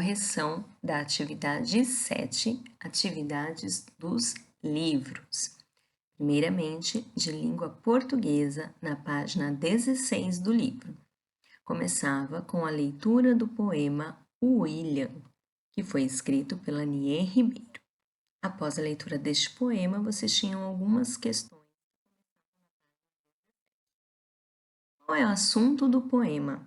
correção da atividade 7, atividades dos livros. Primeiramente, de língua portuguesa, na página 16 do livro. Começava com a leitura do poema O William, que foi escrito pela Nier Ribeiro. Após a leitura deste poema, vocês tinham algumas questões. Qual é o assunto do poema?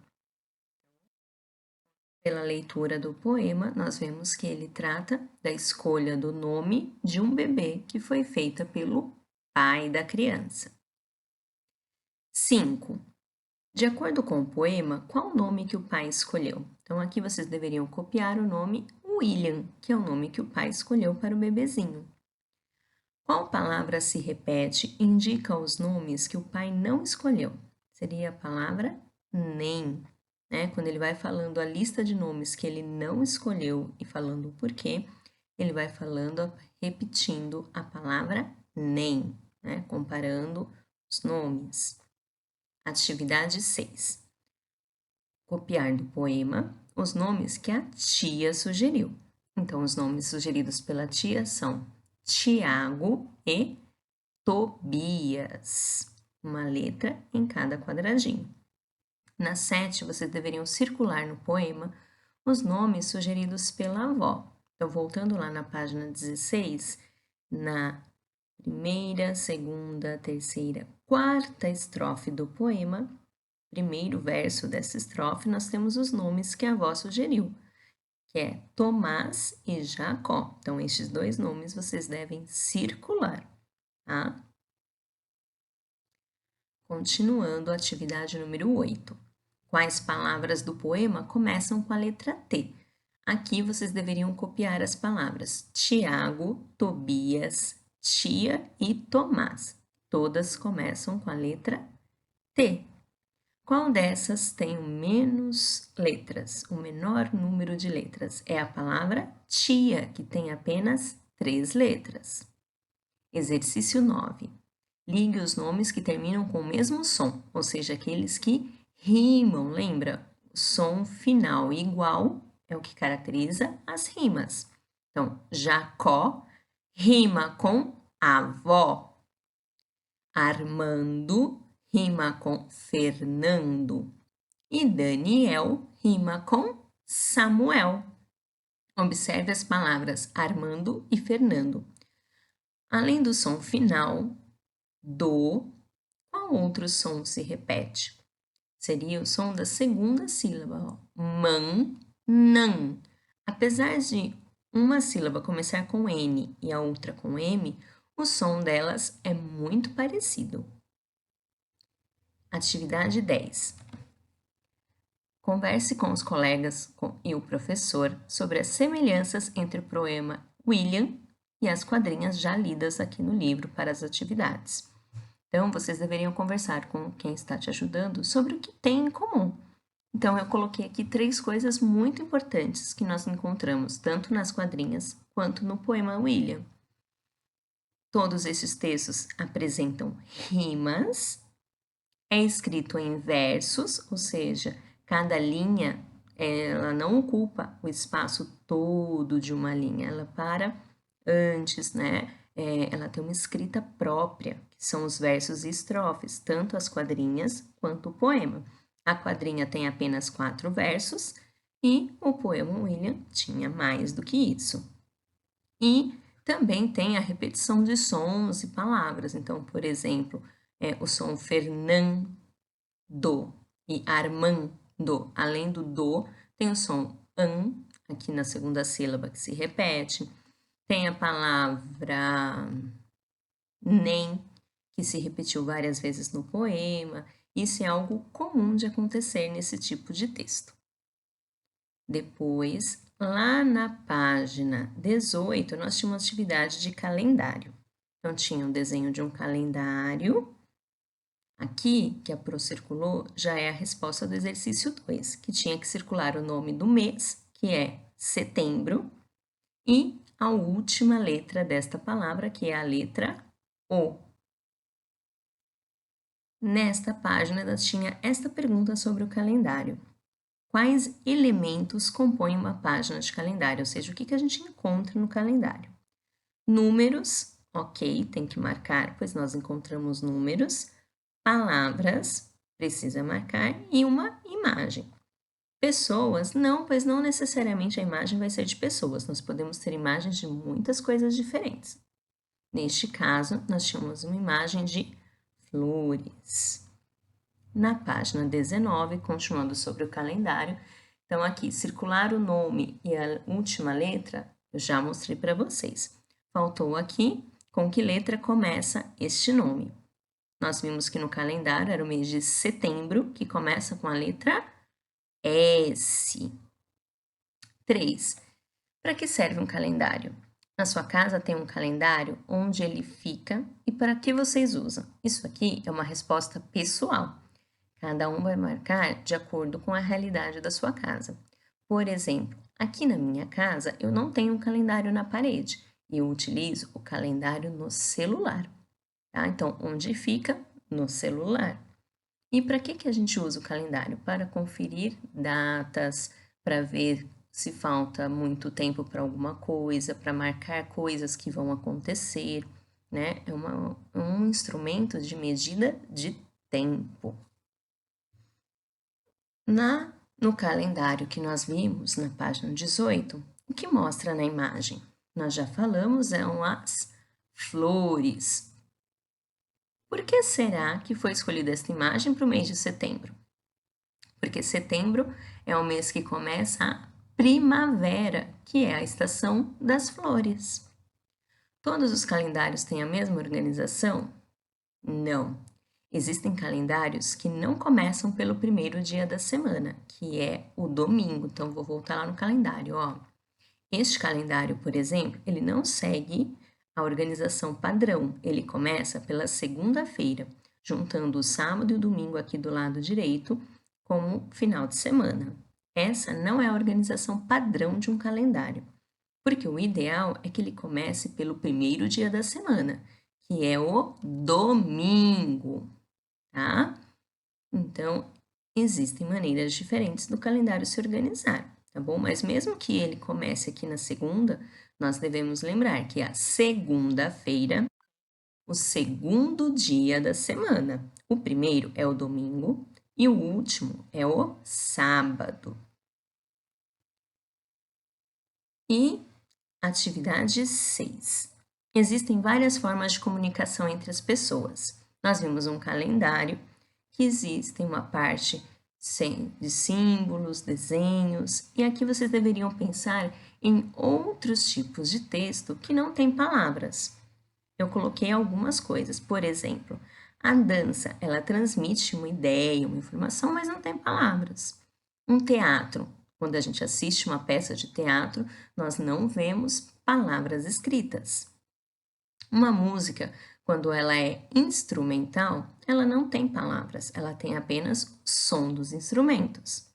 Pela leitura do poema, nós vemos que ele trata da escolha do nome de um bebê que foi feita pelo pai da criança. 5. De acordo com o poema, qual o nome que o pai escolheu? Então, aqui vocês deveriam copiar o nome William, que é o nome que o pai escolheu para o bebezinho. Qual palavra se repete e indica os nomes que o pai não escolheu? Seria a palavra nem. Quando ele vai falando a lista de nomes que ele não escolheu e falando o porquê, ele vai falando, repetindo a palavra nem, comparando os nomes. Atividade 6. Copiar do poema os nomes que a tia sugeriu. Então, os nomes sugeridos pela tia são Tiago e Tobias. Uma letra em cada quadradinho. Na 7, vocês deveriam circular no poema os nomes sugeridos pela avó. Então, voltando lá na página 16, na primeira, segunda, terceira, quarta estrofe do poema, primeiro verso dessa estrofe, nós temos os nomes que a avó sugeriu, que é Tomás e Jacó. Então, estes dois nomes vocês devem circular, tá? Continuando a atividade número 8. Quais palavras do poema começam com a letra T? Aqui vocês deveriam copiar as palavras Tiago, Tobias, tia e Tomás. Todas começam com a letra T. Qual dessas tem o menos letras, o menor número de letras? É a palavra tia, que tem apenas 3 letras. Exercício 9. Ligue os nomes que terminam com o mesmo som, ou seja, aqueles que rimam, lembra? O som final igual é o que caracteriza as rimas. Então, Jacó rima com avó. Armando rima com Fernando. E Daniel rima com Samuel. Observe as palavras Armando e Fernando. Além do som final, do, qual outro som se repete? Seria o som da segunda sílaba, man, nan. Apesar de uma sílaba começar com N e a outra com M, o som delas é muito parecido. Atividade 10. Converse com os colegas e o professor sobre as semelhanças entre o poema William e as quadrinhas já lidas aqui no livro para as atividades. Então, vocês deveriam conversar com quem está te ajudando sobre o que tem em comum. Então, eu coloquei aqui 3 coisas muito importantes que nós encontramos tanto nas quadrinhas quanto no poema William. Todos esses textos apresentam rimas, é escrito em versos, ou seja, cada linha ela não ocupa o espaço todo de uma linha, ela para antes, ela tem uma escrita própria, que são os versos e estrofes, tanto as quadrinhas quanto o poema. A quadrinha tem apenas 4 versos e o poema William tinha mais do que isso. E também tem a repetição de sons e palavras. Então, por exemplo, o som Fernando e Armando. Além do do, tem o som an, aqui na segunda sílaba que se repete. Tem a palavra nem, que se repetiu várias vezes no poema. Isso é algo comum de acontecer nesse tipo de texto. Depois, lá na página 18, nós tínhamos uma atividade de calendário. Então, tinha um desenho de um calendário. Aqui, que a Pro circulou, já é a resposta do exercício 2, que tinha que circular o nome do mês, que é setembro, e a última letra desta palavra, que é a letra O. Nesta página, ela tinha esta pergunta sobre o calendário. quais elementos compõem uma página de calendário, ou seja, o que a gente encontra no calendário. Números, ok, tem que marcar, pois nós encontramos números. Palavras, precisa marcar, e uma imagem. Pessoas, não, pois não necessariamente a imagem vai ser de pessoas, nós podemos ter imagens de muitas coisas diferentes. Neste caso, nós tínhamos uma imagem de flores. Na página 19, continuando sobre o calendário, então aqui, circular o nome e a última letra, eu já mostrei para vocês. Faltou aqui com que letra começa este nome. Nós vimos que no calendário era o mês de setembro, que começa com a letra S. 3. Para que serve um calendário? Na sua casa tem um calendário, onde ele fica e para que vocês usam? Isso aqui é uma resposta pessoal. Cada um vai marcar de acordo com a realidade da sua casa. Por exemplo, aqui na minha casa eu não tenho um calendário na parede e eu utilizo o calendário no celular. Tá? Então, onde fica? No celular. E para que a gente usa o calendário? Para conferir datas, para ver se falta muito tempo para alguma coisa, para marcar coisas que vão acontecer, né? É um instrumento de medida de tempo. No calendário que nós vimos na página 18, o que mostra na imagem? Nós já falamos, são as flores. Por que será que foi escolhida esta imagem para o mês de setembro? Porque setembro é o mês que começa a primavera, que é a estação das flores. Todos os calendários têm a mesma organização? Não. Existem calendários que não começam pelo primeiro dia da semana, que é o domingo. Então, vou voltar lá no calendário, ó. Este calendário, por exemplo, ele não segue a organização padrão. Ele começa pela segunda-feira, juntando o sábado e o domingo aqui do lado direito como final de semana. Essa não é a organização padrão de um calendário, porque o ideal é que ele comece pelo primeiro dia da semana, que é o domingo, tá? Então, existem maneiras diferentes do calendário se organizar, tá bom? Mas mesmo que ele comece aqui na segunda, nós devemos lembrar que a segunda-feira, o segundo dia da semana. O primeiro é o domingo e o último é o sábado. E atividade 6. Existem várias formas de comunicação entre as pessoas. Nós vimos um calendário que existe uma parte de símbolos, desenhos, e aqui vocês deveriam pensar em outros tipos de texto que não têm palavras. Eu coloquei algumas coisas, por exemplo, a dança, ela transmite uma ideia, uma informação, mas não tem palavras. Um teatro, quando a gente assiste uma peça de teatro, nós não vemos palavras escritas. Uma música, quando ela é instrumental, ela não tem palavras, ela tem apenas som dos instrumentos.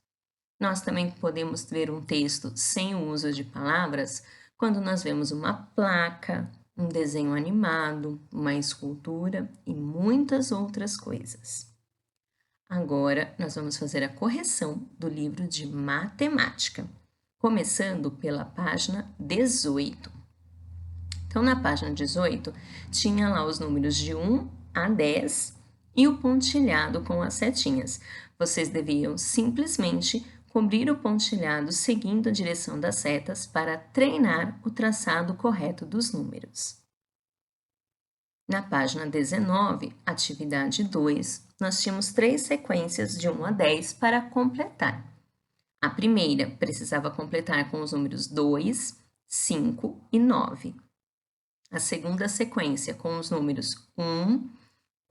Nós também podemos ver um texto sem o uso de palavras quando nós vemos uma placa, um desenho animado, uma escultura e muitas outras coisas. Agora, nós vamos fazer a correção do livro de matemática, começando pela página 18. Então, na página 18, tinha lá os números de 1 a 10 e o pontilhado com as setinhas. Vocês deviam simplesmente cobrir o pontilhado seguindo a direção das setas para treinar o traçado correto dos números. Na página 19, atividade 2, nós tínhamos 3 sequências de 1 a 10 para completar. A primeira precisava completar com os números 2, 5 e 9. A segunda sequência com os números 1,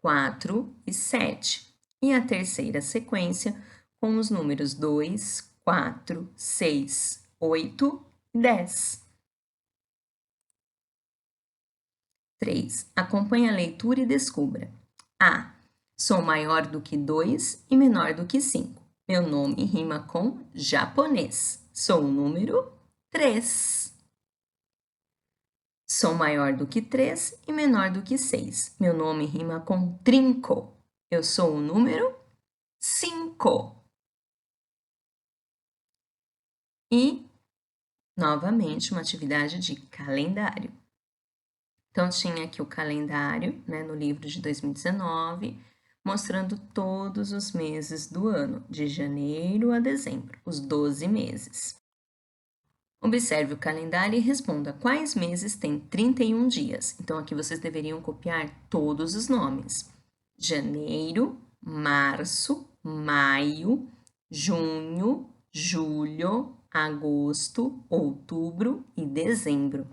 4 e 7. E a terceira sequência com os números 2, 4, 6, 8 e 10. 3. Acompanhe a leitura e descubra. A. Sou maior do que 2 e menor do que 5. Meu nome rima com japonês. Sou o número 3. Sou maior do que 3 e menor do que 6. Meu nome rima com trinco. Eu sou o número 5. e, novamente, uma atividade de calendário. Então, tinha aqui o calendário, né, no livro de 2019, mostrando todos os meses do ano, de janeiro a dezembro, os 12 meses. Observe o calendário e responda quais meses têm 31 dias. Então, aqui vocês deveriam copiar todos os nomes: janeiro, março, maio, junho, julho, agosto, outubro e dezembro.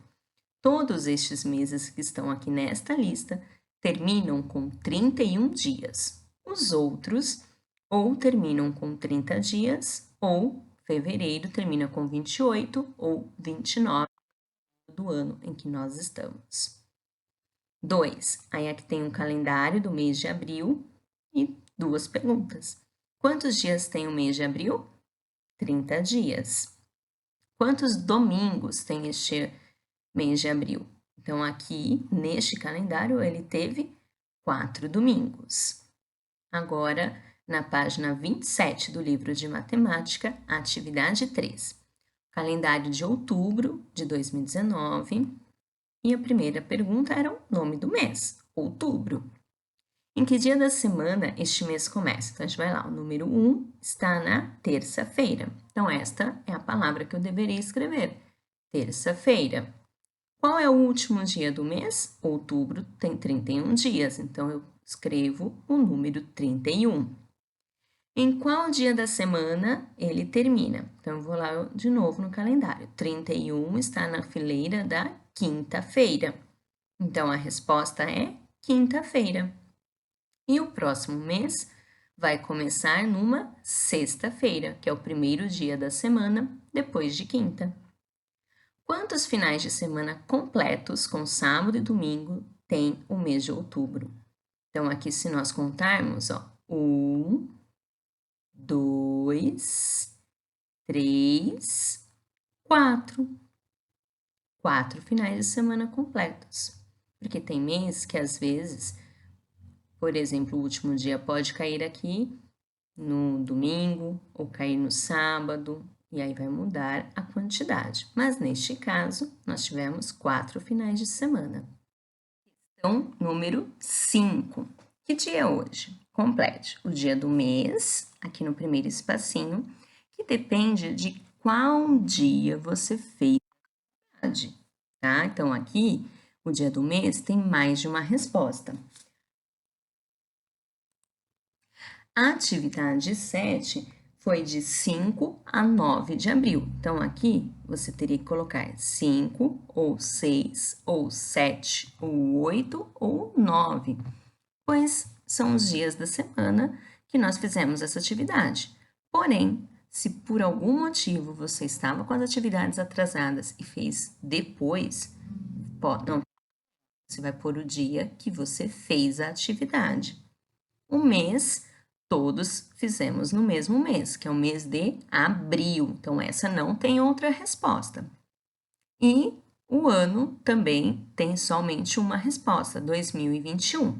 Todos estes meses que estão aqui nesta lista terminam com 31 dias. Os outros ou terminam com 30 dias, ou fevereiro termina com 28 ou 29 do ano em que nós estamos. 2. Aí aqui tem um calendário do mês de abril e duas perguntas. Quantos dias tem o mês de abril? 30 dias. Quantos domingos tem este mês de abril? Então, aqui, neste calendário, ele teve 4 domingos. Agora, na página 27 do livro de matemática, atividade 3. Calendário de outubro de 2019. E a primeira pergunta era o nome do mês, outubro. Em que dia da semana este mês começa? Então, a gente vai lá, o número 1 está na terça-feira. Então, esta é a palavra que eu deveria escrever, terça-feira. Qual é o último dia do mês? Outubro tem 31 dias, então eu escrevo o número 31. Em qual dia da semana ele termina? Então, eu vou lá de novo no calendário. 31 está na fileira da quinta-feira. Então, a resposta é quinta-feira. E o próximo mês vai começar numa sexta-feira, que é o primeiro dia da semana depois de quinta. Quantos finais de semana completos, com sábado e domingo, tem o mês de outubro? Então, aqui, se nós contarmos, 1, 2, 3, 4. 4 finais de semana completos. Porque tem mês que, às vezes, por exemplo, o último dia pode cair aqui no domingo ou cair no sábado, e aí vai mudar a quantidade. Mas neste caso, nós tivemos 4 finais de semana. Então, número 5. Que dia é hoje? Complete o dia do mês, aqui no primeiro espacinho, que depende de qual dia você fez a atividade, tá? Então, aqui, o dia do mês tem mais de uma resposta. A atividade 7 foi de 5 a 9 de abril. Então, aqui você teria que colocar 5, ou 6, ou 7, ou 8, ou 9, pois são os dias da semana que nós fizemos essa atividade. Porém, se por algum motivo você estava com as atividades atrasadas e fez depois, não, você vai pôr o dia que você fez a atividade. O mês, todos fizemos no mesmo mês, que é o mês de abril. Então, essa não tem outra resposta. E o ano também tem somente uma resposta, 2021.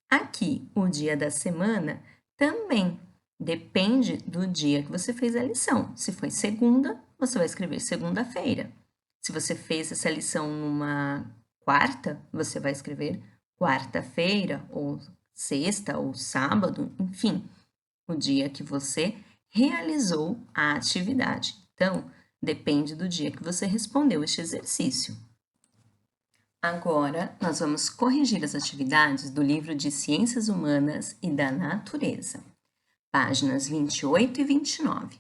Aqui, o dia da semana também depende do dia que você fez a lição. Se foi segunda, você vai escrever segunda-feira. Se você fez essa lição numa quarta, você vai escrever quarta-feira, ou sexta, ou sábado, enfim, o dia que você realizou a atividade. Então, depende do dia que você respondeu este exercício. Agora, nós vamos corrigir as atividades do livro de Ciências Humanas e da Natureza, páginas 28 e 29.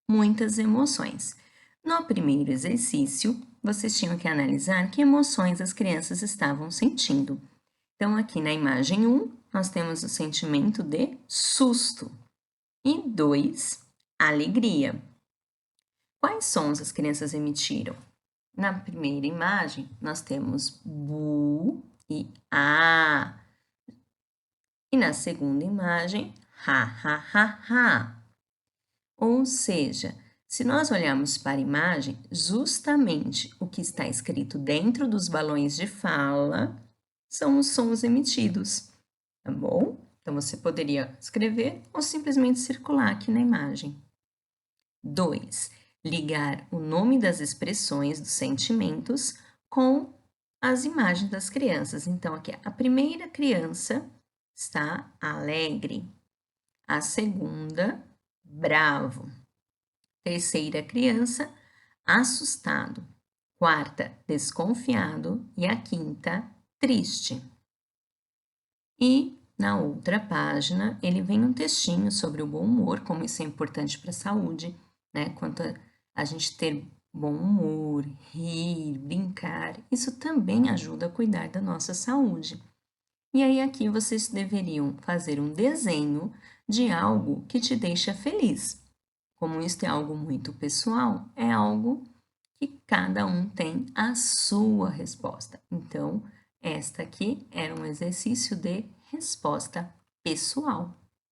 Muitas emoções. No primeiro exercício, vocês tinham que analisar que emoções as crianças estavam sentindo. Então, aqui na imagem 1, nós temos o sentimento de susto. E 2, alegria. Quais sons as crianças emitiram? Na primeira imagem, nós temos bu e a. E na segunda imagem, ha, ha, ha, ha. Ou seja, se nós olharmos para a imagem, justamente o que está escrito dentro dos balões de fala são os sons emitidos, tá bom? Então, você poderia escrever ou simplesmente circular aqui na imagem. 2. ligar o nome das expressões dos sentimentos com as imagens das crianças. Então, aqui, a primeira criança está alegre, a segunda, bravo, terceira criança, assustado, quarta, desconfiado e a quinta, triste. E na outra página, ele vem um textinho sobre o bom humor, como isso é importante para a saúde, né? Quanto a gente ter bom humor, rir, brincar, isso também ajuda a cuidar da nossa saúde. E aí aqui vocês deveriam fazer um desenho de algo que te deixa feliz. Como isso é algo muito pessoal, é algo que cada um tem a sua resposta. Então, esta aqui era um exercício de resposta pessoal.